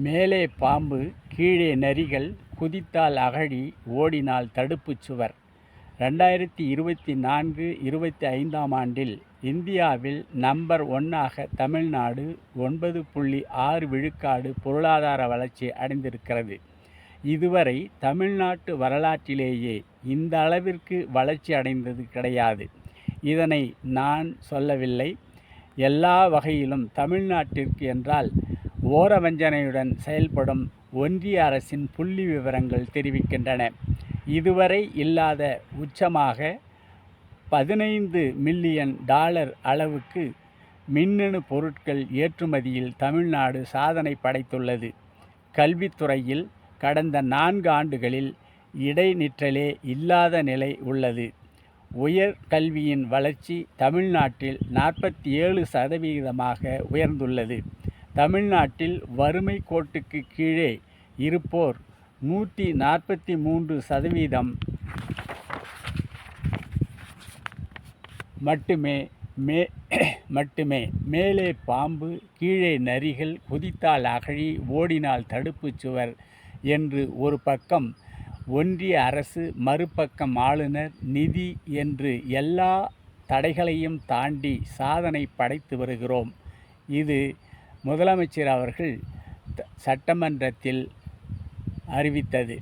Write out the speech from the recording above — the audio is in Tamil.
மேலே பாம்பு, கீழே நரிகள், குதித்தால் அகழி, ஓடினால் தடுப்புச் சுவர். 2024-25ஆம் ஆண்டில் இந்தியாவில் நம்பர் 1ஆக தமிழ்நாடு 9.6 விழுக்காடு பொருளாதார வளர்ச்சி அடைந்திருக்கிறது. இதுவரை தமிழ்நாட்டு வரலாற்றிலேயே இந்த அளவிற்கு வளர்ச்சி அடைந்தது கிடையாது. இதனை நான் சொல்லவில்லை. எல்லா வகையிலும் தமிழ்நாட்டிற்கு என்றால் ஓரவஞ்சனையுடன் செயல்படும் ஒன்றிய அரசின் புள்ளி விவரங்கள் தெரிவிக்கின்றன. இதுவரை இல்லாத உச்சமாக $15 மில்லியன் அளவுக்கு மின்னணு பொருட்கள் ஏற்றுமதியில் தமிழ்நாடு சாதனை படைத்துள்ளது. கல்வித்துறையில் கடந்த 4 ஆண்டுகளில் இடைநிற்றலே இல்லாத நிலை உள்ளது. உயர் கல்வியின் வளர்ச்சி தமிழ்நாட்டில் 47% உயர்ந்துள்ளது. தமிழ்நாட்டில் வறுமை கோட்டுக்கு கீழே இருப்போர் 143% மட்டுமே. மேலே பாம்பு, கீழே நரிகள், குதித்தால் அகழி, ஓடினால் தடுப்புச் சுவர் என்று ஒரு பக்கம் ஒன்றிய அரசு, மறுபக்கம் ஆளுநர், நிதி என்று எல்லா தடைகளையும் தாண்டி சாதனை படைத்து வருகிறோம். இது முதலமைச்சர் அவர்கள் சட்டமன்றத்தில் அறிவித்தது.